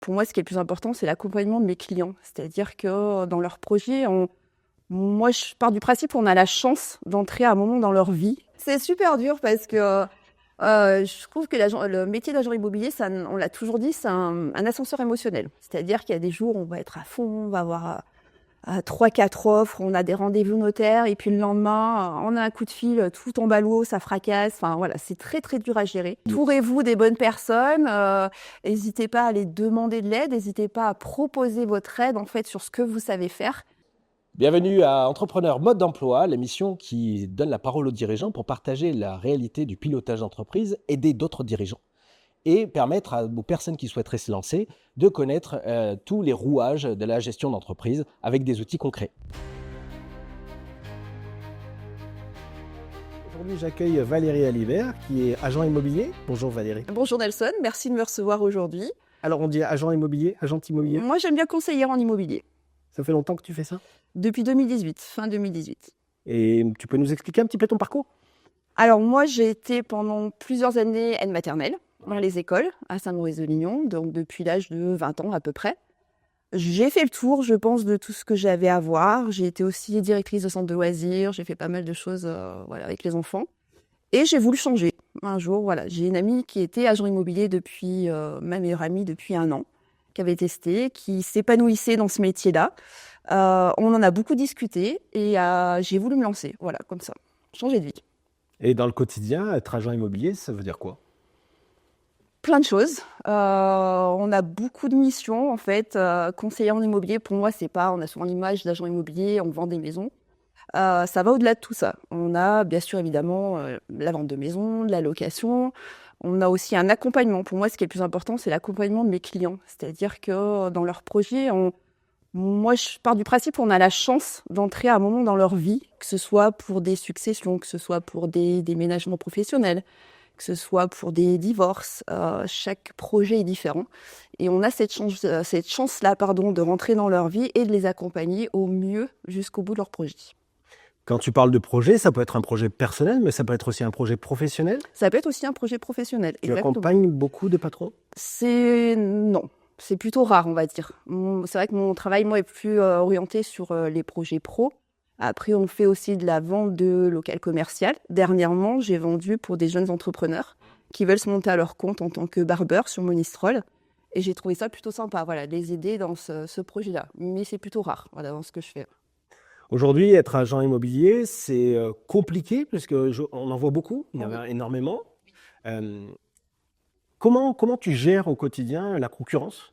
Pour moi, ce qui est le plus important, c'est l'accompagnement de mes clients. C'est-à-dire que dans leurs projets, moi, je pars du principe qu'on a la chance d'entrer à un moment dans leur vie. C'est super dur parce que je trouve que le métier d'agent immobilier, on l'a toujours dit, c'est un ascenseur émotionnel. C'est-à-dire qu'il y a des jours où on va être à fond, on va avoir 3-4 offres, on a des rendez-vous notaires, et puis le lendemain, on a un coup de fil, tout tombe à l'eau, ça fracasse. Enfin voilà, c'est très très dur à gérer. Entourez-vous des bonnes personnes, n'hésitez pas à les demander de l'aide, n'hésitez pas à proposer votre aide en fait sur ce que vous savez faire. Bienvenue à Entrepreneur Mode d'Emploi, l'émission qui donne la parole aux dirigeants pour partager la réalité du pilotage d'entreprise, aider d'autres dirigeants et permettre aux personnes qui souhaiteraient se lancer de connaître tous les rouages de la gestion d'entreprise avec des outils concrets. Aujourd'hui, j'accueille Valérie Alibert, qui est agent immobilier. Bonjour Valérie. Bonjour Nelson, merci de me recevoir aujourd'hui. Alors, on dit agent immobilier, agente immobilière. Moi, j'aime bien conseiller en immobilier. Ça fait longtemps que tu fais ça? Depuis 2018, fin 2018. Et tu peux nous expliquer un petit peu ton parcours? Alors moi, j'ai été pendant plusieurs années aide maternelle dans les écoles à Saint-Maurice-de-Lignon, donc depuis l'âge de 20 ans à peu près. J'ai fait le tour, je pense, de tout ce que j'avais à voir. J'ai été aussi directrice de centre de loisirs, j'ai fait pas mal de choses avec les enfants. Et j'ai voulu changer. Un jour, voilà, j'ai une amie qui était agent immobilier depuis, ma meilleure amie depuis 1 an, qui avait testé, qui s'épanouissait dans ce métier-là. On en a beaucoup discuté et j'ai voulu me lancer, voilà, comme ça, changer de vie. Et dans le quotidien, être agent immobilier, ça veut dire quoi? Plein de choses. On a beaucoup de missions, en fait. Conseiller en immobilier, pour moi, c'est pas... On a souvent l'image d'agent immobilier, on vend des maisons. Ça va au-delà de tout ça. On a, bien sûr, évidemment, la vente de maisons, de la location. On a aussi un accompagnement. Pour moi, ce qui est le plus important, c'est l'accompagnement de mes clients. C'est-à-dire que dans leurs projets, moi, je pars du principe qu'on a la chance d'entrer à un moment dans leur vie, que ce soit pour des successions, que ce soit pour des déménagements professionnels, que ce soit pour des divorces. Chaque projet est différent. Et on a cette chance-là, de rentrer dans leur vie et de les accompagner au mieux jusqu'au bout de leur projet. Quand tu parles de projet, ça peut être un projet personnel, mais ça peut être aussi un projet professionnel. Ça peut être aussi un projet professionnel. Tu Exactement. accompagnes beaucoup de patrons? Non, c'est plutôt rare, on va dire. C'est vrai que mon travail, moi, est plus orienté sur les projets pro. Après, on fait aussi de la vente de local commercial. Dernièrement, j'ai vendu pour des jeunes entrepreneurs qui veulent se monter à leur compte en tant que barbeur sur Monistrol. Et j'ai trouvé ça plutôt sympa, voilà, de les aider dans ce projet-là. Mais c'est plutôt rare, voilà, dans ce que je fais. Aujourd'hui, être agent immobilier, c'est compliqué, puisque on en voit beaucoup, il y en a énormément. Comment tu gères au quotidien la concurrence?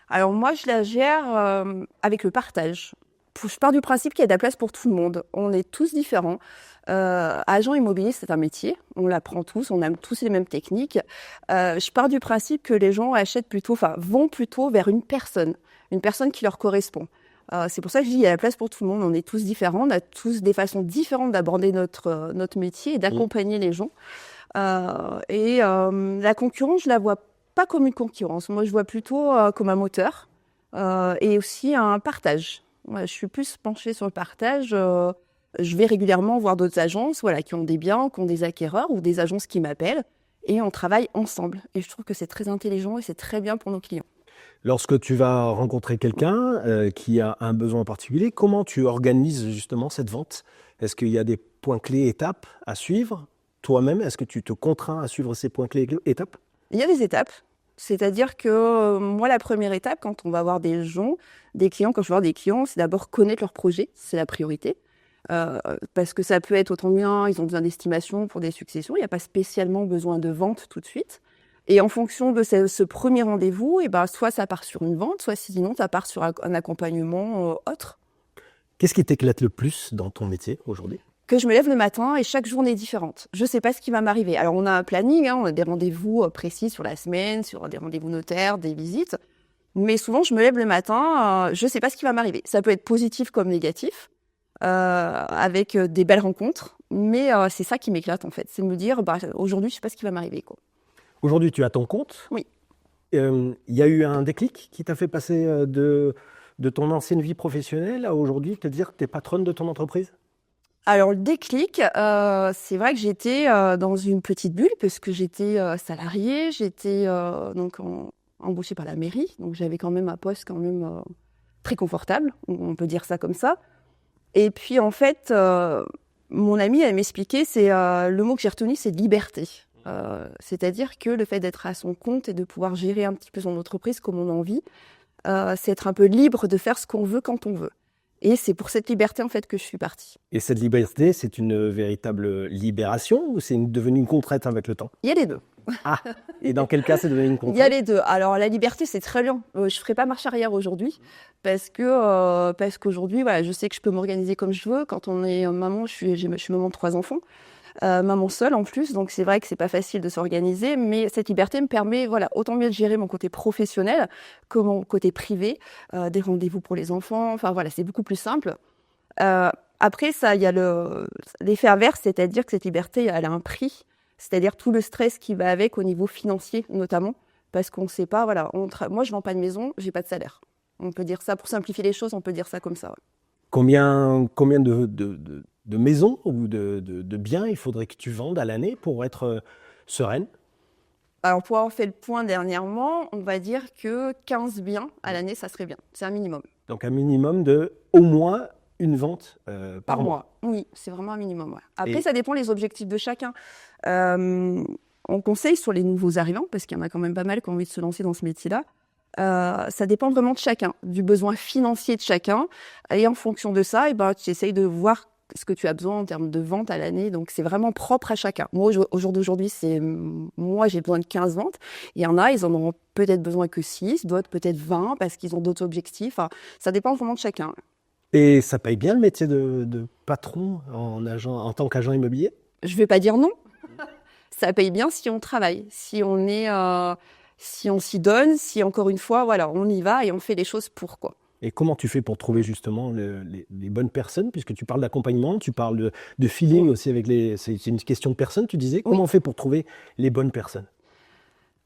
Alors moi, je la gère avec le partage. Je pars du principe qu'il y a de la place pour tout le monde. On est tous différents. Agent immobilier, c'est un métier. On l'apprend tous, on a tous les mêmes techniques. Je pars du principe que les gens vont plutôt vers une personne qui leur correspond. C'est pour ça que je dis qu'il y a la place pour tout le monde. On est tous différents, on a tous des façons différentes d'aborder notre métier et d'accompagner les gens. La concurrence, je la vois pas comme une concurrence. Moi, je vois plutôt comme un moteur et aussi un partage. Ouais, je suis plus penchée sur le partage. Je vais régulièrement voir d'autres agences qui ont des biens, qui ont des acquéreurs ou des agences qui m'appellent et on travaille ensemble. Et je trouve que c'est très intelligent et c'est très bien pour nos clients. Lorsque tu vas rencontrer quelqu'un qui a un besoin particulier, comment tu organises justement cette vente? Est-ce qu'il y a des points clés, étapes à suivre? Toi-même, est-ce que tu te contrains à suivre ces points clés, étapes? Il y a des étapes. C'est-à-dire que moi, la première étape, quand on va voir des clients, quand je vais voir des clients, c'est d'abord connaître leur projet, c'est la priorité. Parce que ça peut être autant bien, ils ont besoin d'estimation pour des successions, il n'y a pas spécialement besoin de vente tout de suite. Et en fonction de ce premier rendez-vous, soit ça part sur une vente, soit sinon ça part sur un accompagnement autre. Qu'est-ce qui t'éclate le plus dans ton métier aujourd'hui? Que je me lève le matin et chaque journée est différente. Je ne sais pas ce qui va m'arriver. Alors, on a un planning, on a des rendez-vous précis sur la semaine, sur des rendez-vous notaires, des visites. Mais souvent, je me lève le matin, je ne sais pas ce qui va m'arriver. Ça peut être positif comme négatif, avec des belles rencontres. Mais c'est ça qui m'éclate, en fait. C'est de me dire, aujourd'hui, je ne sais pas ce qui va m'arriver, quoi. Aujourd'hui, tu as ton compte. Oui. Il y a eu un déclic qui t'a fait passer de ton ancienne vie professionnelle à aujourd'hui te dire que tu es patronne de ton entreprise? Alors, le déclic, c'est vrai que j'étais dans une petite bulle parce que j'étais salariée, j'étais embauchée par la mairie. Donc, j'avais quand même un poste quand même très confortable, on peut dire ça comme ça. Et puis, en fait, mon amie, elle m'expliquait, le mot que j'ai retenu, c'est liberté. C'est-à-dire que le fait d'être à son compte et de pouvoir gérer un petit peu son entreprise comme on a envie, c'est être un peu libre de faire ce qu'on veut quand on veut. Et c'est pour cette liberté, en fait, que je suis partie. Et cette liberté, c'est une véritable libération ou c'est devenu une contrainte avec le temps? Il y a les deux. Ah, et dans quel cas c'est devenu une Il y a contrainte? les deux. Alors, la liberté, c'est très bien. Je ne ferai pas marche arrière aujourd'hui parce qu'aujourd'hui, voilà, je sais que je peux m'organiser comme je veux. Quand on est maman, je suis maman de 3 enfants. Maman seule en plus, donc c'est vrai que c'est pas facile de s'organiser, mais cette liberté me permet, voilà, autant mieux de gérer mon côté professionnel que mon côté privé, des rendez-vous pour les enfants, enfin voilà, c'est beaucoup plus simple. Après ça, il y a l'effet inverse, c'est-à-dire que cette liberté, elle a un prix, c'est-à-dire tout le stress qui va avec au niveau financier notamment, parce qu'on ne sait pas, voilà, moi je vends pas de maison, j'ai pas de salaire. On peut dire ça, pour simplifier les choses, on peut dire ça comme ça. Ouais. Combien de maisons ou de biens il faudrait que tu vendes à l'année pour être sereine? Alors, pour avoir fait le point dernièrement, on va dire que 15 biens à l'année, ça serait bien. C'est un minimum. Donc un minimum de au moins une vente par mois. Oui, c'est vraiment un minimum. Ouais. Après, Et- ça dépend les objectifs de chacun. On conseille sur les nouveaux arrivants, parce qu'il y en a quand même pas mal qui ont envie de se lancer dans ce métier-là. Ça dépend vraiment de chacun, du besoin financier de chacun. Et en fonction de ça, tu essayes de voir ce que tu as besoin en termes de vente à l'année. Donc, c'est vraiment propre à chacun. Moi, au jour d'aujourd'hui, moi, j'ai besoin de 15 ventes. Il y en a, ils en auront peut-être besoin que 6, d'autres peut-être 20 parce qu'ils ont d'autres objectifs. Enfin, ça dépend vraiment de chacun. Et ça paye bien le métier de patron en tant qu'agent immobilier? Je vais pas dire non. Ça paye bien si on travaille, si on s'y donne, si encore une fois, voilà, on y va et on fait les choses pour quoi. Et comment tu fais pour trouver justement les bonnes personnes? Puisque tu parles d'accompagnement, tu parles de feeling Oui. aussi c'est une question de personnes, tu disais. Oui. Comment on fait pour trouver les bonnes personnes?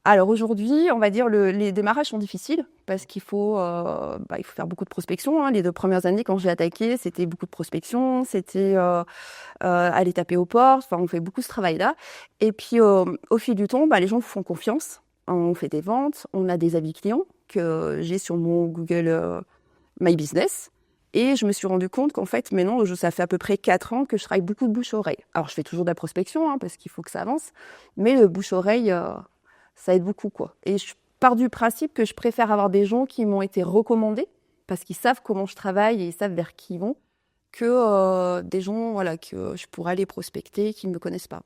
Alors aujourd'hui, on va dire les démarrages sont difficiles parce qu'il faut faire beaucoup de prospection. Hein. Les 2 premières années, quand j'ai attaqué, c'était beaucoup de prospection, c'était aller taper aux portes. Enfin, on fait beaucoup ce travail-là. Et puis au fil du temps, les gens vous font confiance. On fait des ventes, on a des avis clients que j'ai sur mon Google My Business. Et je me suis rendu compte qu'en fait, maintenant, ça fait à peu près 4 ans que je travaille beaucoup de bouche-oreille. Alors, je fais toujours de la prospection, hein, parce qu'il faut que ça avance. Mais le bouche-oreille, ça aide beaucoup, quoi. Et je pars du principe que je préfère avoir des gens qui m'ont été recommandés, parce qu'ils savent comment je travaille et ils savent vers qui ils vont, que des gens, voilà, que je pourrais aller prospecter, qui ne me connaissent pas.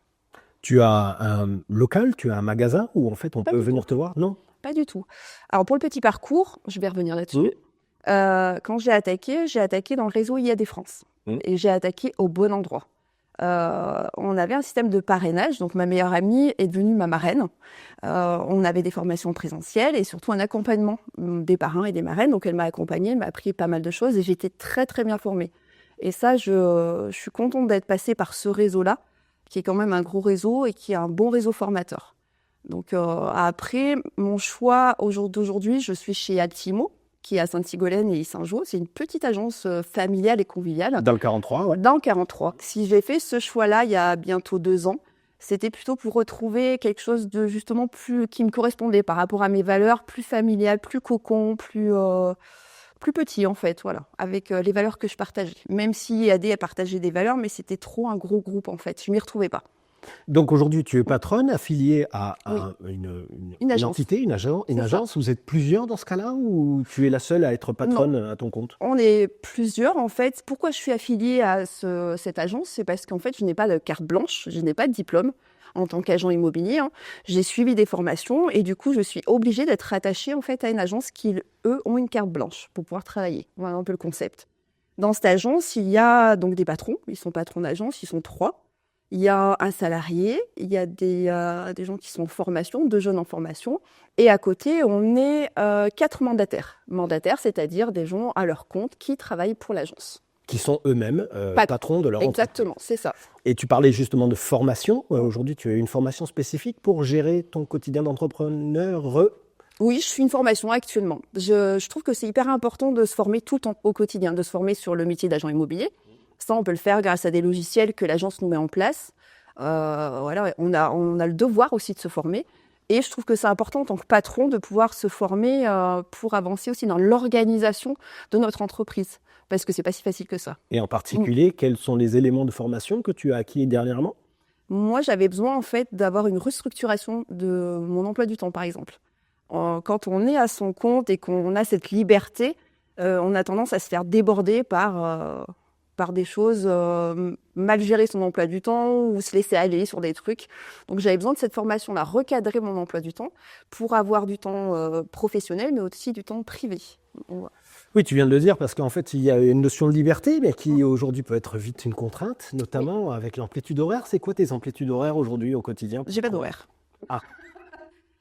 Tu as un local, tu as un magasin où en fait on Pas peut du venir te voir? Non? Pas du tout. Alors, pour le petit parcours, je vais revenir là-dessus. Quand j'ai attaqué dans le réseau IAD France. Et j'ai attaqué au bon endroit. On avait un système de parrainage, donc ma meilleure amie est devenue ma marraine. On avait des formations présentielles et surtout un accompagnement des parrains et des marraines. Donc elle m'a accompagnée, elle m'a appris pas mal de choses et j'étais très très bien formée. Et ça, je suis contente d'être passée par ce réseau-là, qui est quand même un gros réseau et qui est un bon réseau formateur. Donc après, mon choix d'aujourd'hui, je suis chez Altimo, qui est à Sainte-Sigolène et Saint-Jean. C'est une petite agence familiale et conviviale. Dans le 43, ouais. Dans le 43. Si j'ai fait ce choix-là il y a bientôt 2 ans, c'était plutôt pour retrouver quelque chose de justement qui me correspondait par rapport à mes valeurs, plus familial, plus cocon, plus petit en fait, voilà, avec les valeurs que je partageais. Même si IAD a partagé des valeurs, mais c'était trop un gros groupe en fait. Je m'y retrouvais pas. Donc aujourd'hui, tu es patronne affiliée à Une agence. entité, une agence. Vous êtes plusieurs dans ce cas-là ou tu es la seule à être patronne à ton compte? On est plusieurs en fait. Pourquoi je suis affiliée à cette agence? C'est parce qu'en fait, je n'ai pas de carte blanche, je n'ai pas de diplôme en tant qu'agent immobilier. Hein. J'ai suivi des formations et du coup, je suis obligée d'être rattachée en fait à une agence qui, eux, ont une carte blanche pour pouvoir travailler. Voilà un peu le concept. Dans cette agence, il y a donc des patrons. Ils sont patrons d'agence, ils sont 3. Il y a un salarié, il y a des gens qui sont en formation, 2 jeunes en formation. Et à côté, on est 4 mandataires. Mandataires, c'est-à-dire des gens à leur compte qui travaillent pour l'agence. Qui sont eux-mêmes patrons de leur entreprise. Exactement, c'est ça. Et tu parlais justement de formation. Aujourd'hui, tu as une formation spécifique pour gérer ton quotidien d'entrepreneur. Oui, je suis une formation actuellement. Je trouve que c'est hyper important de se former tout le temps au quotidien, de se former sur le métier d'agent immobilier. Ça, on peut le faire grâce à des logiciels que l'agence nous met en place. Voilà, on a le devoir aussi de se former. Et je trouve que c'est important en tant que patron de pouvoir se former pour avancer aussi dans l'organisation de notre entreprise. Parce que c'est pas si facile que ça. Et en particulier, quels sont les éléments de formation que tu as acquis dernièrement? Moi, j'avais besoin en fait d'avoir une restructuration de mon emploi du temps, par exemple. Quand on est à son compte et qu'on a cette liberté, on a tendance à se faire déborder par des choses, mal gérer son emploi du temps ou se laisser aller sur des trucs. Donc j'avais besoin de cette formation-là, recadrer mon emploi du temps pour avoir du temps professionnel, mais aussi du temps privé. Voilà. Oui, tu viens de le dire, parce qu'en fait, il y a une notion de liberté, mais qui aujourd'hui peut être vite une contrainte, notamment avec l'amplitude horaire. C'est quoi tes amplitudes horaires aujourd'hui au quotidien? J'ai pas d'horaire. Ah.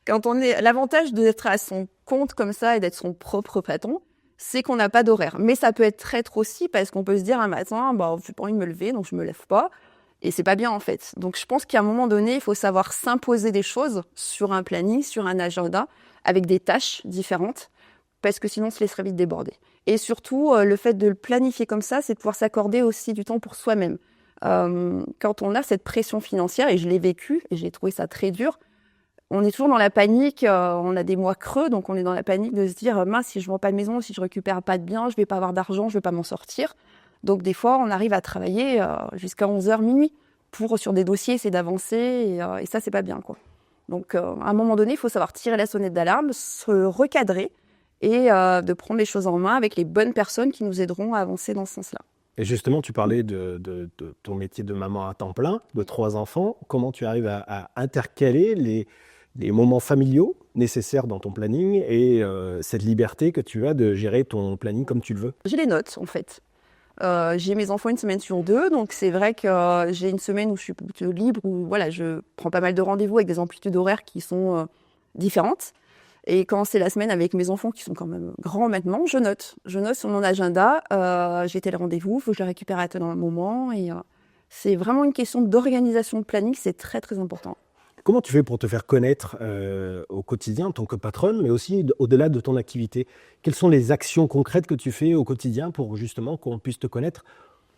L'avantage d'être à son compte comme ça et d'être son propre patron, c'est qu'on n'a pas d'horaire. Mais ça peut être traître aussi parce qu'on peut se dire un matin, j'ai pas envie de me lever, donc je me lève pas. Et c'est pas bien en fait. Donc je pense qu'à un moment donné, il faut savoir s'imposer des choses sur un planning, sur un agenda, avec des tâches différentes, parce que sinon on se laisserait vite déborder. Et surtout, le fait de le planifier comme ça, c'est de pouvoir s'accorder aussi du temps pour soi-même. Quand on a cette pression financière, et je l'ai vécu, et j'ai trouvé ça très dur, on est toujours dans la panique, on a des mois creux, donc on est dans la panique de se dire « mince, si je vends pas de maison, si je récupère pas de biens, je vais pas avoir d'argent, je vais pas m'en sortir ». Donc des fois, on arrive à travailler jusqu'à 11h, minuit, sur des dossiers, essayer d'avancer, et ça, c'est pas bien, quoi. Donc à un moment donné, il faut savoir tirer la sonnette d'alarme, se recadrer, et de prendre les choses en main avec les bonnes personnes qui nous aideront à avancer dans ce sens-là. Et justement, tu parlais de ton métier de maman à temps plein, de 3 enfants. Comment tu arrives à intercaler les moments familiaux nécessaires dans ton planning et cette liberté que tu as de gérer ton planning comme tu le veux? J'ai les notes, en fait. J'ai mes enfants une semaine sur 2, donc c'est vrai que j'ai une semaine où je suis plutôt libre, où voilà, je prends pas mal de rendez-vous avec des amplitudes horaires qui sont différentes. Et quand c'est la semaine avec mes enfants qui sont quand même grands maintenant, je note. Je note sur mon agenda, j'ai tel rendez-vous, il faut que je le récupère à tel moment. Et c'est vraiment une question d'organisation de planning, c'est très très important. Comment tu fais pour te faire connaître au quotidien en tant que patronne, mais aussi au-delà de ton activité? Quelles sont les actions concrètes que tu fais au quotidien pour justement qu'on puisse te connaître?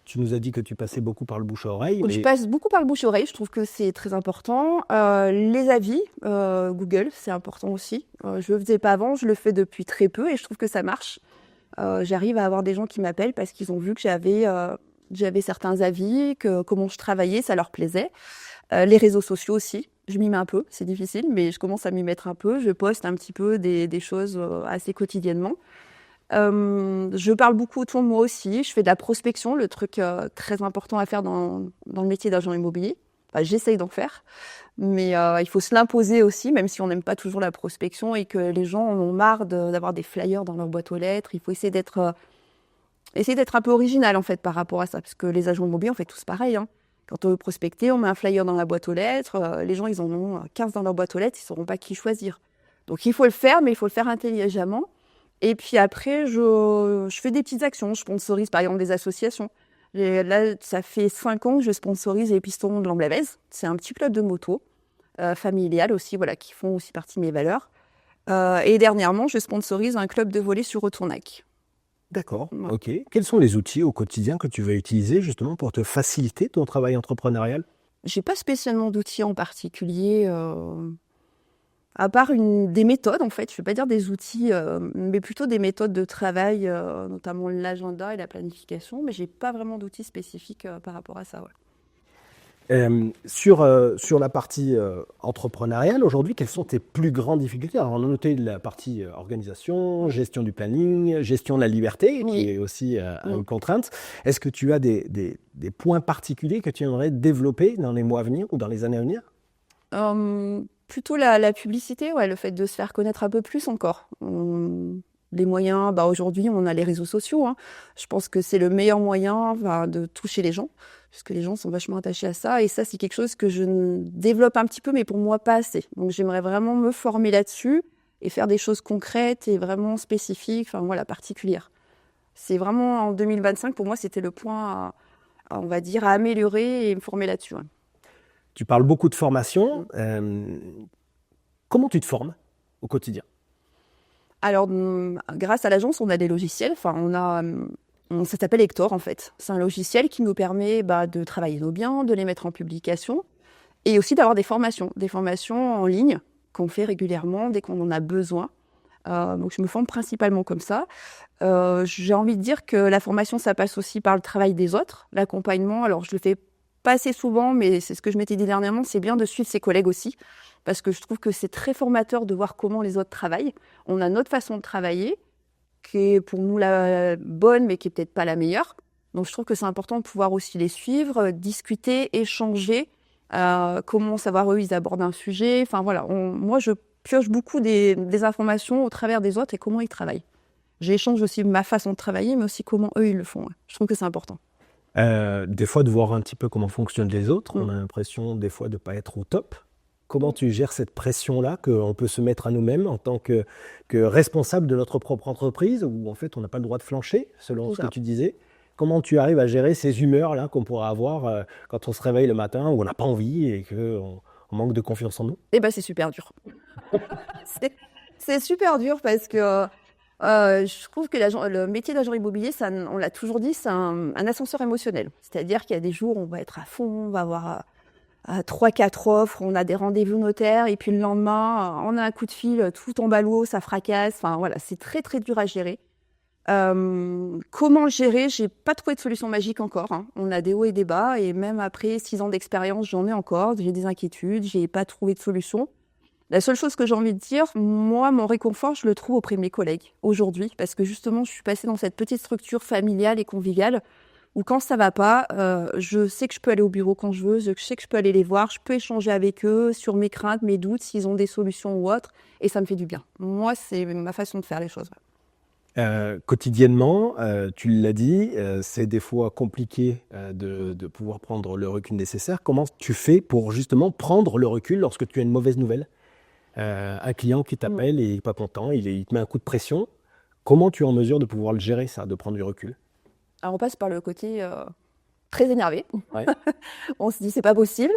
Tu nous as dit que tu passais beaucoup par le bouche à oreille. Donc, je passe beaucoup par le bouche à oreille, je trouve que c'est très important. Les avis, Google, c'est important aussi. Je le faisais pas avant, je le fais depuis très peu et je trouve que ça marche. J'arrive à avoir des gens qui m'appellent parce qu'ils ont vu que j'avais certains avis, que comment je travaillais, ça leur plaisait. Les réseaux sociaux aussi, je m'y mets un peu, c'est difficile, mais je commence à m'y mettre un peu. Je poste un petit peu des choses assez quotidiennement. Je parle beaucoup autour de moi aussi. Je fais de la prospection, le truc très important à faire dans le métier d'agent immobilier. Enfin, j'essaye d'en faire, mais il faut se l'imposer aussi, même si on n'aime pas toujours la prospection et que les gens en ont marre d'avoir des flyers dans leur boîte aux lettres. Il faut essayer d'être un peu original en fait par rapport à ça, parce que les agents immobiliers on fait tous pareil. Hein. Quand on veut prospecter, on met un flyer dans la boîte aux lettres. Les gens, ils en ont 15 dans leur boîte aux lettres, ils ne sauront pas qui choisir. Donc il faut le faire, mais il faut le faire intelligemment. Et puis après, je fais des petites actions. Je sponsorise par exemple des associations. Là, ça fait 5 ans que je sponsorise les Pistons de l'Amblavez. C'est un petit club de moto, familial aussi, voilà, qui font aussi partie de mes valeurs. Et dernièrement, je sponsorise un club de volley sur Retournac. D'accord, Ouais. ok. Quels sont les outils au quotidien que tu vas utiliser justement pour te faciliter ton travail entrepreneurial? J'ai pas spécialement d'outils en particulier. À part des méthodes, en fait, je ne vais pas dire des outils, mais plutôt des méthodes de travail, notamment l'agenda et la planification, mais je n'ai pas vraiment d'outils spécifiques par rapport à ça. Ouais. Sur la partie entrepreneuriale, aujourd'hui, quelles sont tes plus grandes difficultés? Alors, on a noté la partie organisation, gestion du planning, gestion de la liberté, Oui. qui est aussi une contrainte. Est-ce que tu as des points particuliers que tu aimerais développer dans les mois à venir ou dans les années à venir? Plutôt la publicité, ouais, le fait de se faire connaître un peu plus encore. Les moyens, aujourd'hui, on a les réseaux sociaux. Hein. Je pense que c'est le meilleur moyen de toucher les gens, puisque les gens sont vachement attachés à ça. Et ça, c'est quelque chose que je développe un petit peu, mais pour moi, pas assez. Donc, j'aimerais vraiment me former là-dessus et faire des choses concrètes et vraiment spécifiques, particulières. C'est vraiment, en 2025, pour moi, c'était le point, on va dire, à améliorer et me former là-dessus. Ouais. Tu parles beaucoup de formation. Comment tu te formes au quotidien? Alors, grâce à l'agence, on a des logiciels. Ça s'appelle Hector, en fait. C'est un logiciel qui nous permet de travailler nos biens, de les mettre en publication et aussi d'avoir des formations en ligne qu'on fait régulièrement dès qu'on en a besoin. Donc, je me forme principalement comme ça. J'ai envie de dire que la formation, ça passe aussi par le travail des autres, l'accompagnement. Alors, je le fais pas assez souvent, mais c'est ce que je m'étais dit dernièrement, c'est bien de suivre ses collègues aussi, parce que je trouve que c'est très formateur de voir comment les autres travaillent. On a notre façon de travailler, qui est pour nous la bonne, mais qui est peut-être pas la meilleure. Donc, je trouve que c'est important de pouvoir aussi les suivre, discuter, échanger, comment savoir eux, ils abordent un sujet. Enfin, voilà, moi, je pioche beaucoup des informations au travers des autres et comment ils travaillent. J'échange aussi ma façon de travailler, mais aussi comment eux, ils le font. Ouais. Je trouve que c'est important. Des fois, de voir un petit peu comment fonctionnent les autres, on a l'impression des fois de ne pas être au top. Comment tu gères cette pression-là qu'on peut se mettre à nous-mêmes en tant que responsable de notre propre entreprise, où en fait on n'a pas le droit de flancher, selon ce que tu disais. Comment tu arrives à gérer ces humeurs-là qu'on pourra avoir quand on se réveille le matin, où on n'a pas envie et qu'on manque de confiance en nous? Eh ben, c'est super dur. C'est super dur parce que je trouve que le métier d'agent immobilier, ça, on l'a toujours dit, c'est un ascenseur émotionnel. C'est-à-dire qu'il y a des jours où on va être à fond, on va avoir 3-4 offres, on a des rendez-vous notaires, et puis le lendemain, on a un coup de fil, tout tombe à l'eau, ça fracasse. Enfin voilà, c'est très très dur à gérer. Comment le gérer? J'ai pas trouvé de solution magique encore. Hein. On a des hauts et des bas, et même après 6 ans d'expérience, j'en ai encore. J'ai des inquiétudes, j'ai pas trouvé de solution. La seule chose que j'ai envie de dire, moi, mon réconfort, je le trouve auprès de mes collègues aujourd'hui, parce que justement, je suis passée dans cette petite structure familiale et conviviale où quand ça va pas, je sais que je peux aller au bureau quand je veux, je sais que je peux aller les voir, je peux échanger avec eux sur mes craintes, mes doutes, s'ils ont des solutions ou autres, et ça me fait du bien. Moi, c'est ma façon de faire les choses. Quotidiennement, tu l'as dit, c'est des fois compliqué de pouvoir prendre le recul nécessaire. Comment tu fais pour justement prendre le recul lorsque tu as une mauvaise nouvelle? Un client qui t'appelle et n'est pas content, il te met un coup de pression. Comment tu es en mesure de pouvoir le gérer, ça, de prendre du recul? Alors, on passe par le côté très énervé. Ouais. On se dit, c'est pas possible.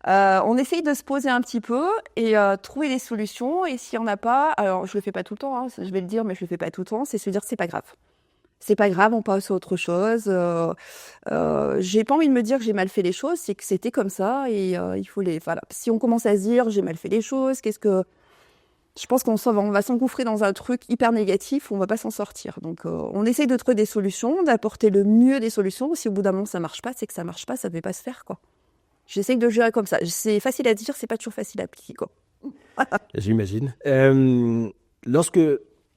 On essaye de se poser un petit peu et trouver des solutions. Et s'il n'y en a pas, alors je le fais pas tout le temps, hein, je vais le dire, mais je le fais pas tout le temps, c'est se dire, c'est pas grave. C'est pas grave, on passe à autre chose. J'ai pas envie de me dire que j'ai mal fait les choses, c'est que c'était comme ça et il faut les. Voilà. Si on commence à se dire j'ai mal fait les choses, je pense qu'on va s'engouffrer dans un truc hyper négatif, on va pas s'en sortir. Donc on essaye de trouver des solutions, d'apporter le mieux des solutions. Si au bout d'un moment ça marche pas, c'est que ça marche pas, ça ne peut pas se faire quoi. J'essaye de le gérer comme ça. C'est facile à dire, c'est pas toujours facile à appliquer quoi. J'imagine.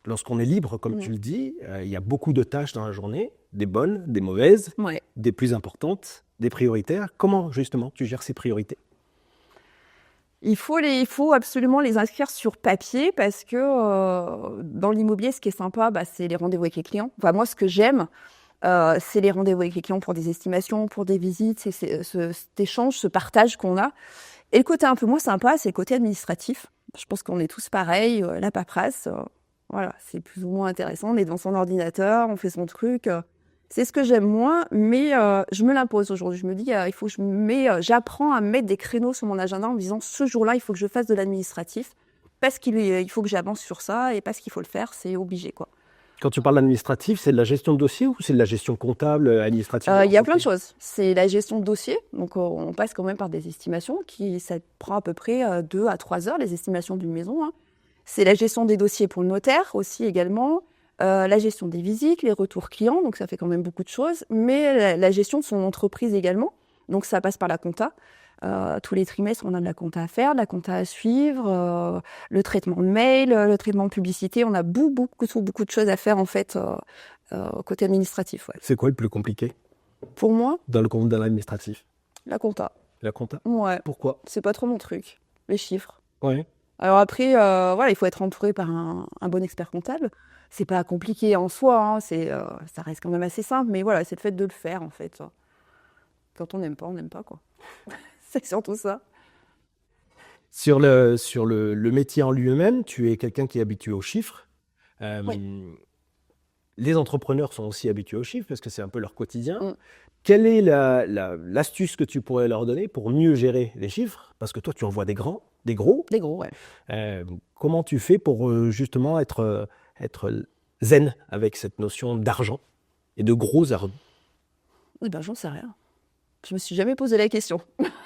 Lorsqu'on est libre, comme tu le dis, il y a beaucoup de tâches dans la journée, des bonnes, des mauvaises, Ouais. des plus importantes, des prioritaires. Comment, justement, tu gères ces priorités? Il faut absolument les inscrire sur papier parce que dans l'immobilier, ce qui est sympa, c'est les rendez-vous avec les clients. Enfin, moi, ce que j'aime, c'est les rendez-vous avec les clients pour des estimations, pour des visites, c'est cet échange, ce partage qu'on a. Et le côté un peu moins sympa, c'est le côté administratif. Je pense qu'on est tous pareils, la paperasse. Voilà, c'est plus ou moins intéressant. On est devant son ordinateur, on fait son truc. C'est ce que j'aime moins, mais je me l'impose aujourd'hui. Je me dis, il faut que j'apprends à mettre des créneaux sur mon agenda en me disant, ce jour-là, il faut que je fasse de l'administratif parce qu'il faut que j'avance sur ça et parce qu'il faut le faire, c'est obligé, quoi. Quand tu parles d'administratif, c'est de la gestion de dossier ou c'est de la gestion comptable, administrative? Il y a plein de choses. C'est la gestion de dossier. Donc, on passe quand même par des estimations ça prend à peu près 2 à 3 heures, les estimations d'une maison. Hein. C'est la gestion des dossiers pour le notaire aussi également. La gestion des visites, les retours clients, donc ça fait quand même beaucoup de choses, mais la gestion de son entreprise également, donc ça passe par la compta. Tous les trimestres, on a de la compta à faire, de la compta à suivre, le traitement de mail, le traitement de publicité, on a beaucoup de choses à faire en fait côté administratif. Ouais. C'est quoi le plus compliqué Pour moi, dans l'administratif? la compta. La compta? Ouais, Pourquoi? c'est pas trop mon truc, les chiffres. Ouais. Alors après, voilà, il faut être entouré par un bon expert comptable. C'est pas compliqué en soi, hein, ça reste quand même assez simple, mais voilà, c'est le fait de le faire en fait. Quand on n'aime pas quoi. C'est surtout ça. Sur le métier en lui-même, tu es quelqu'un qui est habitué aux chiffres. Oui. Les entrepreneurs sont aussi habitués aux chiffres parce que c'est un peu leur quotidien. Mm. Quelle est l'astuce que tu pourrais leur donner pour mieux gérer les chiffres? Parce que toi, tu en vois des gros. Des gros, ouais. Comment tu fais pour justement être zen avec cette notion d'argent et de gros argent? Eh ben, j'en sais rien. Je me suis jamais posé la question.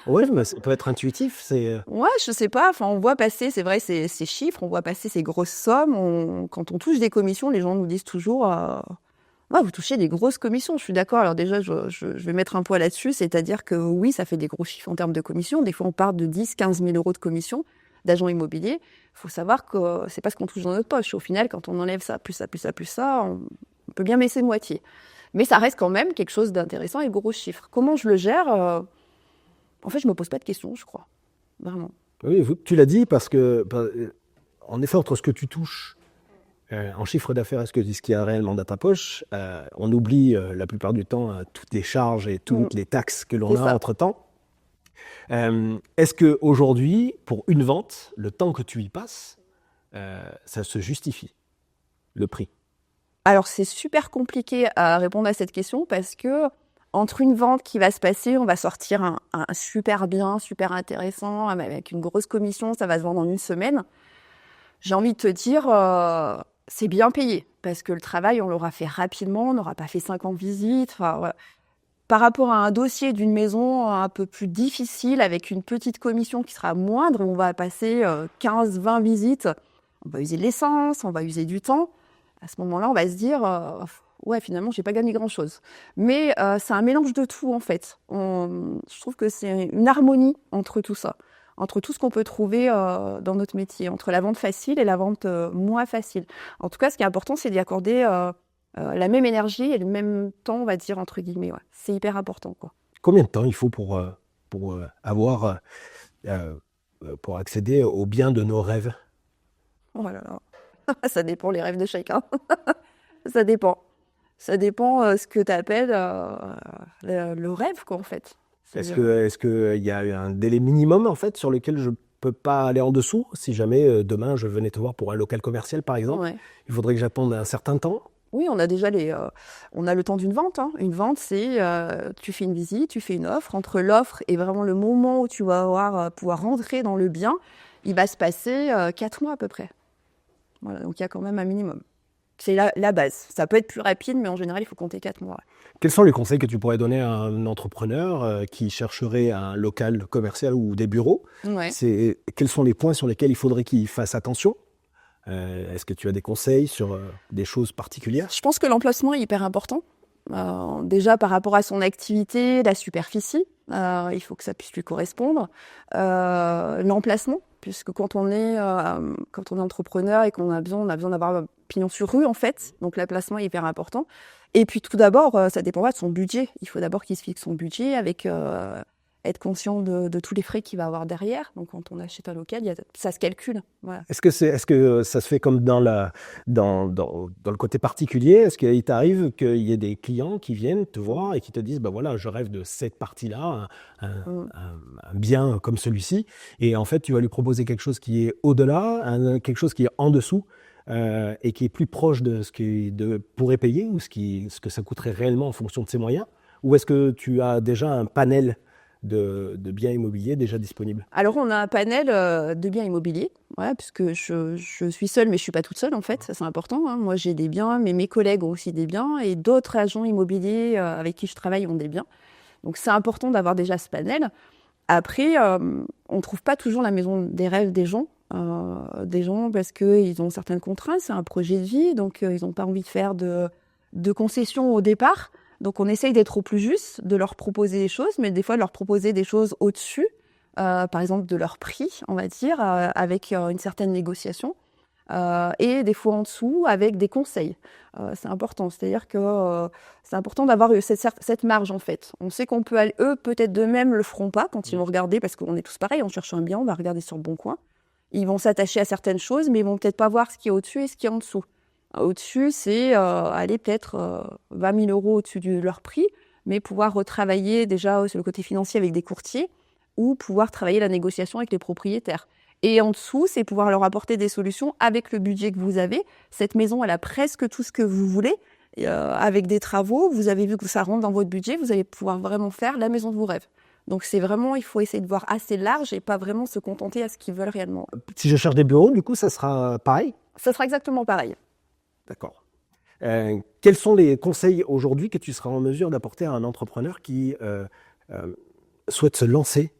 Oui, mais ça peut être intuitif. Ouais, je sais pas. Enfin, on voit passer, c'est vrai, ces chiffres, on voit passer ces grosses sommes. Quand on touche des commissions, les gens nous disent toujours ouais, vous touchez des grosses commissions. Je suis d'accord. Alors déjà, je vais mettre un poids là-dessus, c'est-à-dire que oui, ça fait des gros chiffres en termes de commissions. Des fois, on part de 10, 15 000 euros de commission d'agents immobiliers. Il faut savoir que c'est pas ce qu'on touche dans notre poche. Au final, quand on enlève ça, plus ça, plus ça, plus ça, on peut bien baisser moitié. Mais ça reste quand même quelque chose d'intéressant et de gros chiffres. Comment je le gère En fait, je me pose pas de questions, je crois. Vraiment. Oui, tu l'as dit parce que, en effet, entre ce que tu touches en chiffre d'affaires et ce qu'il y a réellement dans ta poche, on oublie la plupart du temps toutes les charges et toutes les taxes que l'on a entre-temps. Est-ce qu'aujourd'hui, pour une vente, le temps que tu y passes, ça se justifie, le prix? Alors, c'est super compliqué à répondre à cette question parce que entre une vente qui va se passer, on va sortir un super bien, super intéressant, avec une grosse commission, ça va se vendre en une semaine. J'ai envie de te dire, c'est bien payé parce que le travail, on l'aura fait rapidement, on n'aura pas fait 50 visites. Enfin, voilà. Par rapport à un dossier d'une maison un peu plus difficile, avec une petite commission qui sera moindre, on va passer 15-20 visites, on va user de l'essence, on va user du temps. À ce moment-là, on va se dire, ouais, finalement, j'ai pas gagné grand-chose. Mais c'est un mélange de tout, en fait. Je trouve que c'est une harmonie entre tout ça, entre tout ce qu'on peut trouver dans notre métier, entre la vente facile et la vente moins facile. En tout cas, ce qui est important, c'est d'y accorder la même énergie et le même temps, on va dire, entre guillemets. Ouais. C'est hyper important, quoi. Combien de temps il faut pour pour accéder au bien de nos rêves? Oh là là. Ça dépend les rêves de chacun. Ça dépend. Ça dépend ce que tu appelles le rêve, quoi, en fait. Est-ce qu'il y a un délai minimum, en fait, sur lequel je peux pas aller en dessous? Si jamais demain je venais te voir pour un local commercial, par exemple, Ouais. il faudrait que j'attende un certain temps? Oui, on a déjà on a le temps d'une vente. Hein. Une vente, c'est tu fais une visite, tu fais une offre. Entre l'offre et vraiment le moment où tu vas pouvoir rentrer dans le bien, il va se passer 4 mois à peu près. Voilà, donc il y a quand même un minimum. C'est la base. Ça peut être plus rapide, mais en général, il faut compter 4 mois. Quels sont les conseils que tu pourrais donner à un entrepreneur qui chercherait un local commercial ou des bureaux? Ouais. Quels sont les points sur lesquels il faudrait qu'il fasse attention? Est-ce que tu as des conseils sur des choses particulières? Je pense que l'emplacement est hyper important. Déjà par rapport à son activité, la superficie, il faut que ça puisse lui correspondre. L'emplacement, puisque quand on est entrepreneur et qu'on a besoin d'avoir un pignon sur rue, en fait. Donc l'emplacement est hyper important. Et puis tout d'abord, ça dépendra de son budget. Il faut d'abord qu'il se fixe son budget avec être conscient de tous les frais qu'il va avoir derrière. Donc quand on achète un local, ça se calcule. Voilà. Est-ce que ça se fait comme dans le côté particulier? Est-ce qu'il t'arrive qu'il y ait des clients qui viennent te voir et qui te disent, bah voilà, je rêve de cette partie-là, un bien comme celui-ci, et en fait tu vas lui proposer quelque chose qui est au-delà, quelque chose qui est en dessous, et qui est plus proche de ce qu'il pourrait payer ou ce que ça coûterait réellement en fonction de ses moyens? Ou est-ce que tu as déjà un panel de biens immobiliers déjà disponibles? Alors, on a un panel de biens immobiliers, ouais, puisque je suis seule, mais je ne suis pas toute seule, en fait, ça c'est important. Hein. Moi, j'ai des biens, mais mes collègues ont aussi des biens, et d'autres agents immobiliers avec qui je travaille ont des biens. Donc, c'est important d'avoir déjà ce panel. Après, on ne trouve pas toujours la maison des rêves des gens parce qu'ils ont certaines contraintes, c'est un projet de vie, donc ils n'ont pas envie de faire de concessions au départ. Donc, on essaye d'être au plus juste, de leur proposer des choses, mais des fois, de leur proposer des choses au-dessus, par exemple, de leur prix, on va dire, avec une certaine négociation, et des fois en dessous, avec des conseils. C'est important, c'est-à-dire que c'est important d'avoir cette marge, en fait. On sait qu'on peut aller, eux, peut-être d'eux-mêmes le feront pas quand ils vont regarder, parce qu'on est tous pareils, on cherche un bien, on va regarder sur le bon coin. Ils vont s'attacher à certaines choses, mais ils vont peut-être pas voir ce qui est au-dessus et ce qui est en dessous. Au-dessus, c'est aller peut-être 20 000 euros au-dessus de leur prix, mais pouvoir retravailler déjà sur le côté financier avec des courtiers ou pouvoir travailler la négociation avec les propriétaires. Et en dessous, c'est pouvoir leur apporter des solutions avec le budget que vous avez. Cette maison, elle a presque tout ce que vous voulez. Avec des travaux, vous avez vu que ça rentre dans votre budget, vous allez pouvoir vraiment faire la maison de vos rêves. Donc c'est vraiment, il faut essayer de voir assez large et pas vraiment se contenter à ce qu'ils veulent réellement. Si je cherche des bureaux, du coup, ça sera pareil? Ça sera exactement pareil. D'accord. Quels sont les conseils aujourd'hui que tu seras en mesure d'apporter à un entrepreneur qui souhaite se lancer,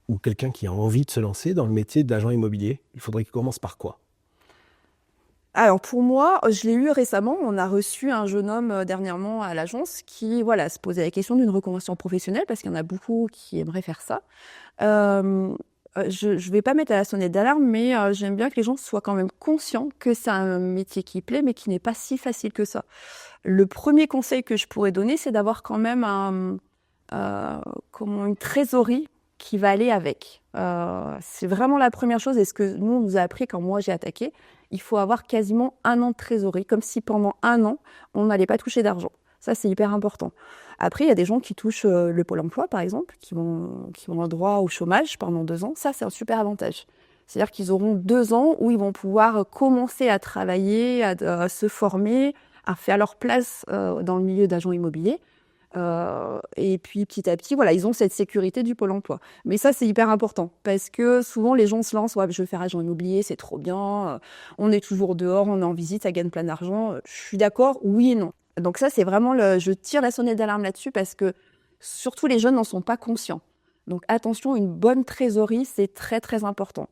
ou quelqu'un qui a envie de se lancer dans le métier d'agent immobilier, il faudrait qu'il commence par quoi? Alors pour moi, je l'ai eu récemment. On a reçu un jeune homme dernièrement à l'agence qui, voilà, se posait la question d'une reconversion professionnelle parce qu'il y en a beaucoup qui aimeraient faire ça. Je vais pas mettre à la sonnette d'alarme, mais j'aime bien que les gens soient quand même conscients que c'est un métier qui plaît, mais qui n'est pas si facile que ça. Le premier conseil que je pourrais donner, c'est d'avoir quand même une trésorerie qui va aller avec. C'est vraiment la première chose. Et ce que nous, on nous a appris quand moi j'ai attaqué, il faut avoir quasiment 1 an de trésorerie, comme si pendant 1 an, on n'allait pas toucher d'argent. Ça, c'est hyper important. Après, il y a des gens qui touchent le Pôle emploi, par exemple, qui vont avoir droit au chômage pendant 2 ans. Ça, c'est un super avantage. C'est-à-dire qu'ils auront 2 ans où ils vont pouvoir commencer à travailler, à se former, à faire leur place dans le milieu d'agent immobilier. Et puis petit à petit, voilà, ils ont cette sécurité du Pôle emploi. Mais ça, c'est hyper important parce que souvent les gens se lancent, ouais, je veux faire agent immobilier, c'est trop bien, on est toujours dehors, on est en visite, ça gagne plein d'argent. Je suis d'accord, oui et non. Donc ça, c'est vraiment je tire la sonnette d'alarme là-dessus parce que surtout les jeunes n'en sont pas conscients. Donc attention, une bonne trésorerie, c'est très très important.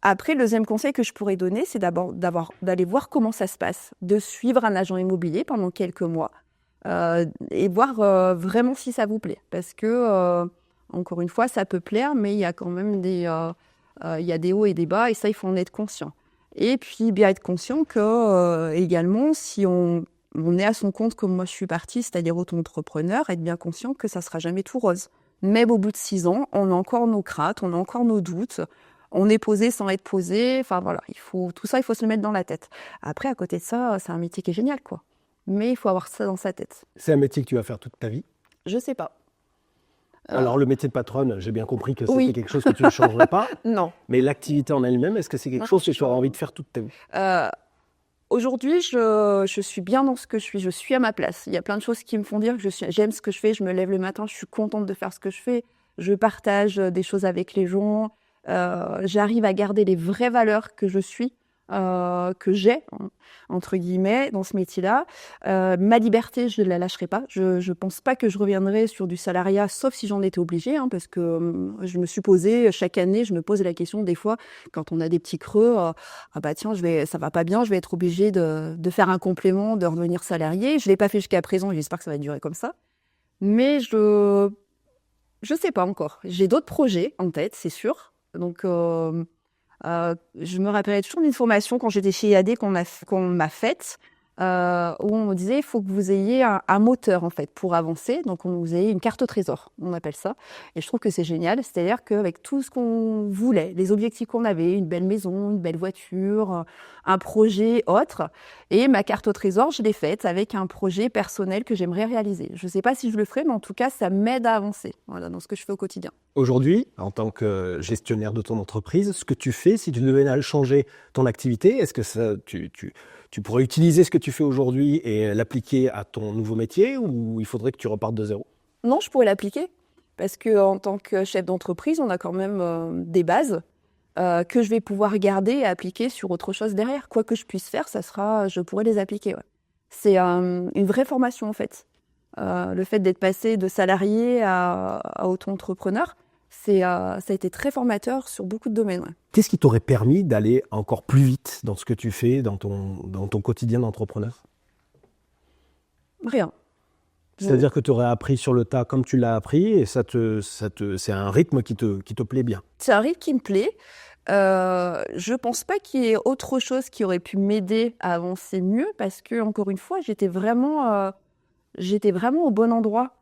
Après, le deuxième conseil que je pourrais donner, c'est d'aller voir comment ça se passe, de suivre un agent immobilier pendant quelques mois. Et voir vraiment si ça vous plaît. Parce que, encore une fois, ça peut plaire, mais il y a quand même il y a des hauts et des bas, et ça, il faut en être conscient. Et puis, bien être conscient que, également, si on est à son compte comme moi je suis partie, c'est-à-dire auto-entrepreneur, être bien conscient que ça ne sera jamais tout rose. Même au bout de 6 ans, on a encore nos craintes, on a encore nos doutes, on est posé sans être posé, enfin voilà, tout ça, il faut se le mettre dans la tête. Après, à côté de ça, c'est un métier qui est génial, quoi. Mais il faut avoir ça dans sa tête. C'est un métier que tu vas faire toute ta vie? Je sais pas. Alors, le métier de patronne, j'ai bien compris que c'était Oui. quelque chose que tu ne changerais pas. Non. Mais l'activité en elle-même, est-ce que c'est quelque chose que tu auras envie de faire toute ta vie? Aujourd'hui, je suis bien dans ce que je suis. Je suis à ma place. Il y a plein de choses qui me font dire que j'aime ce que je fais. Je me lève le matin, je suis contente de faire ce que je fais. Je partage des choses avec les gens. J'arrive à garder les vraies valeurs que je suis. Que j'ai, entre guillemets, dans ce métier-là. Ma liberté, je ne la lâcherai pas. Je ne pense pas que je reviendrai sur du salariat, sauf si j'en étais obligée, hein, parce que je me suis posée, chaque année, je me pose la question, des fois, quand on a des petits creux, ah bah tiens, ça va pas bien, je vais être obligée de faire un complément, de redevenir salariée. Je ne l'ai pas fait jusqu'à présent, j'espère que ça va durer comme ça. Mais je sais pas encore. J'ai d'autres projets en tête, c'est sûr. Donc, je me rappellerai toujours d'une formation quand j'étais chez IAD qu'on m'a faite, où on me disait il faut que vous ayez un moteur en fait pour avancer. Donc vous ayez une carte au trésor, on appelle ça. Et je trouve que c'est génial. C'est-à-dire qu'avec tout ce qu'on voulait, les objectifs qu'on avait, une belle maison, une belle voiture, un projet autre, et ma carte au trésor, je l'ai faite avec un projet personnel que j'aimerais réaliser. Je ne sais pas si je le ferai, mais en tout cas, ça m'aide à avancer, voilà, dans ce que je fais au quotidien. Aujourd'hui, en tant que gestionnaire de ton entreprise, ce que tu fais, si tu devais changer ton activité, est-ce que tu pourrais utiliser ce que tu fais aujourd'hui et l'appliquer à ton nouveau métier, ou il faudrait que tu repartes de zéro? Non, je pourrais l'appliquer parce qu'en tant que chef d'entreprise, on a quand même des bases que je vais pouvoir garder et appliquer sur autre chose derrière. Quoi que je puisse faire, je pourrais les appliquer. Ouais. C'est une vraie formation en fait. Le fait d'être passé de salarié à auto-entrepreneur, ça a été très formateur sur beaucoup de domaines. Ouais. Qu'est-ce qui t'aurait permis d'aller encore plus vite dans ce que tu fais, dans ton quotidien d'entrepreneur? Rien. C'est-à-dire que tu aurais appris sur le tas comme tu l'as appris, et c'est un rythme qui te plaît bien. C'est un rythme qui me plaît. Je pense pas qu'il y ait autre chose qui aurait pu m'aider à avancer mieux, parce que encore une fois, j'étais vraiment au bon endroit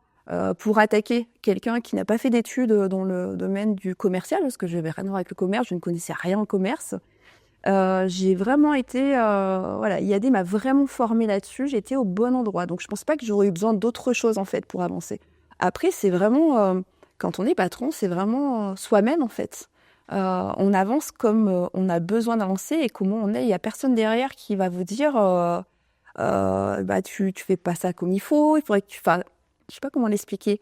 pour attaquer quelqu'un qui n'a pas fait d'études dans le domaine du commercial, parce que je n'avais rien à voir avec le commerce, je ne connaissais rien au commerce. J'ai vraiment été, IAD m'a vraiment formée là-dessus, j'étais au bon endroit. Donc je pense pas que j'aurais eu besoin d'autre chose en fait pour avancer. Après, c'est vraiment, quand on est patron, c'est vraiment soi-même en fait. On avance comme on a besoin d'avancer et comment on est. Il n'y a personne derrière qui va vous dire tu fais pas ça comme il faut, il faudrait que tu fasses. Je sais pas comment l'expliquer.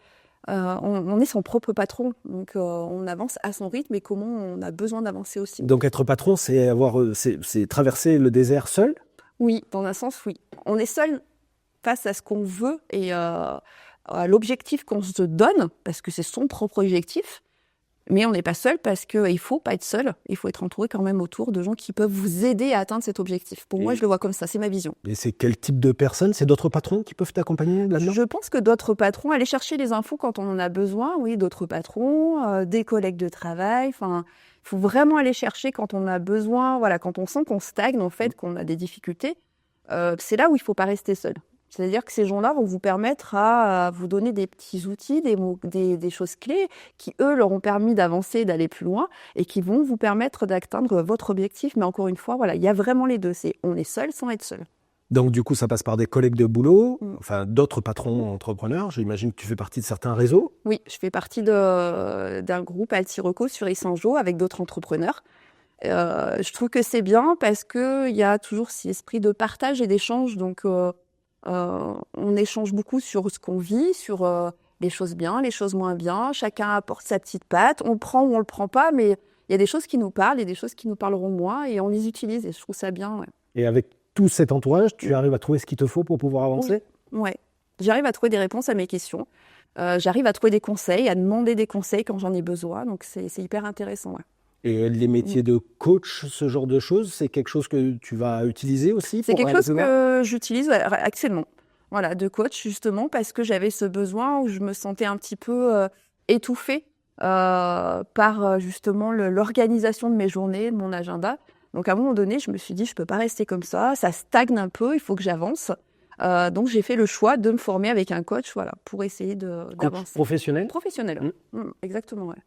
On est son propre patron, donc on avance à son rythme et comment on a besoin d'avancer aussi. Donc être patron, c'est traverser le désert seul? Oui, dans un sens, oui. On est seul face à ce qu'on veut et à l'objectif qu'on se donne, parce que c'est son propre objectif. Mais on n'est pas seul parce qu'il ne faut pas être seul. Il faut être entouré quand même autour de gens qui peuvent vous aider à atteindre cet objectif. Pour moi, je le vois comme ça. C'est ma vision. Et c'est quel type de personnes? C'est d'autres patrons qui peuvent t'accompagner là-dedans? Je pense que d'autres patrons, aller chercher les infos quand on en a besoin, oui, d'autres patrons, des collègues de travail. Enfin, il faut vraiment aller chercher quand on a besoin. Voilà, quand on sent qu'on stagne, en fait, qu'on a des difficultés. C'est là où il ne faut pas rester seul. C'est-à-dire que ces gens-là vont vous permettre à vous donner des petits outils, des choses clés qui, eux, leur ont permis d'avancer, d'aller plus loin et qui vont vous permettre d'atteindre votre objectif. Mais encore une fois, voilà, il y a vraiment les deux. On est seul sans être seul. Donc, du coup, ça passe par des collègues de boulot, enfin d'autres patrons entrepreneurs. J'imagine que tu fais partie de certains réseaux. Oui, je fais partie d'un groupe Altireco sur Issangeau avec d'autres entrepreneurs. Je trouve que c'est bien parce qu'il y a toujours cet esprit de partage et d'échange. Donc, on échange beaucoup sur ce qu'on vit, sur les choses bien, les choses moins bien. Chacun apporte sa petite patte. On le prend ou on le prend pas, mais il y a des choses qui nous parlent et des choses qui nous parleront moins et on les utilise et je trouve ça bien. Ouais. Et avec tout cet entourage, tu arrives à trouver ce qu'il te faut pour pouvoir avancer? Oui, ouais. J'arrive à trouver des réponses à mes questions. J'arrive à trouver des conseils, à demander des conseils quand j'en ai besoin. Donc, c'est hyper intéressant. Ouais. Et les métiers de coach, ce genre de choses, c'est quelque chose que tu vas utiliser aussi? C'est quelque chose que j'utilise actuellement. Voilà, de coach, justement, parce que j'avais ce besoin où je me sentais un petit peu étouffée par justement l'organisation de mes journées, de mon agenda. Donc, à un moment donné, je me suis dit, je ne peux pas rester comme ça stagne un peu, il faut que j'avance. Donc, j'ai fait le choix de me former avec un coach, voilà, pour essayer d'avancer. Professionnel? Professionnel, exactement, ouais.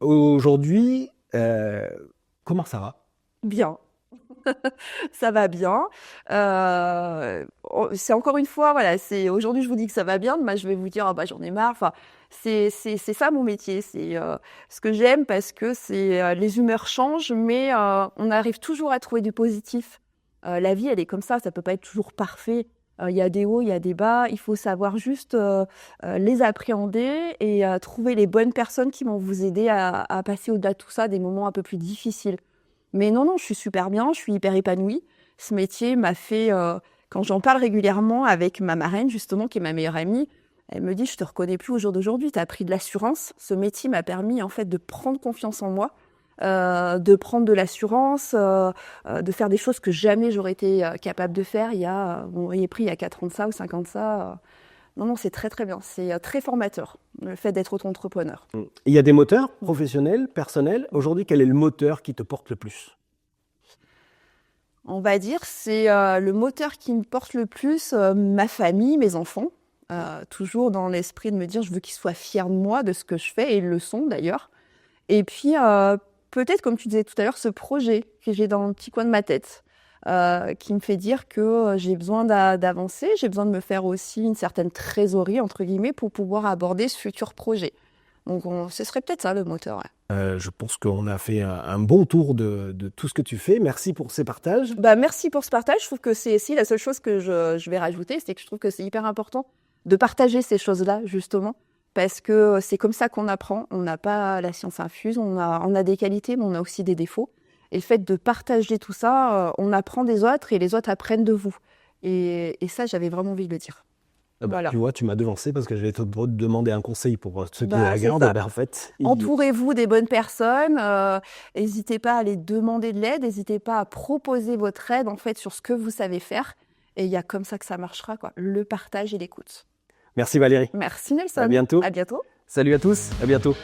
Aujourd'hui, comment ça va? Bien. Ça va bien. C'est encore une fois, voilà, aujourd'hui je vous dis que ça va bien, demain je vais vous dire ah bah j'en ai marre. Enfin, c'est ça mon métier, c'est ce que j'aime parce que les humeurs changent, mais on arrive toujours à trouver du positif. La vie, elle est comme ça peut pas être toujours parfait. Il y a des hauts, il y a des bas. Il faut savoir juste les appréhender et trouver les bonnes personnes qui vont vous aider à passer au-delà de tout ça, des moments un peu plus difficiles. Mais non, je suis super bien, je suis hyper épanouie. Ce métier m'a fait, quand j'en parle régulièrement avec ma marraine, justement, qui est ma meilleure amie, elle me dit, je te reconnais plus au jour d'aujourd'hui, tu as pris de l'assurance. Ce métier m'a permis, en fait, de prendre confiance en moi, de prendre de l'assurance, de faire des choses que jamais j'aurais été capable de faire vous m'auriez pris il y a 4 ans de ça ou 5 ans de ça. Non, c'est très, très bien. C'est très formateur, le fait d'être auto-entrepreneur. Il y a des moteurs professionnels, personnels. Aujourd'hui, quel est le moteur qui te porte le plus? On va dire, c'est le moteur qui me porte le plus, ma famille, mes enfants. Toujours dans l'esprit de me dire, je veux qu'ils soient fiers de moi, de ce que je fais, et ils le sont d'ailleurs. Et puis, peut-être, comme tu disais tout à l'heure, ce projet que j'ai dans le petit coin de ma tête. Qui me fait dire que j'ai besoin d'avancer, j'ai besoin de me faire aussi une certaine trésorerie, entre guillemets, pour pouvoir aborder ce futur projet. Donc, ce serait peut-être ça, le moteur. Ouais. Je pense qu'on a fait un bon tour de tout ce que tu fais. Merci pour ces partages. Merci pour ce partage. Je trouve que c'est la seule chose que je vais rajouter, c'est que je trouve que c'est hyper important de partager ces choses-là, justement, parce que c'est comme ça qu'on apprend. On n'a pas la science infuse, on a des qualités, mais on a aussi des défauts. Et le fait de partager tout ça, on apprend des autres et les autres apprennent de vous. Et ça, j'avais vraiment envie de le dire. Voilà. Tu vois, tu m'as devancé parce que je vais te demander un conseil pour ceux qui regardent. En fait, entourez-vous des bonnes personnes. N'hésitez pas à les demander de l'aide. N'hésitez pas à proposer votre aide en fait sur ce que vous savez faire. Et il y a comme ça que ça marchera, quoi. Le partage et l'écoute. Merci Valérie. Merci Nelson. À bientôt. À bientôt. Salut à tous. À bientôt.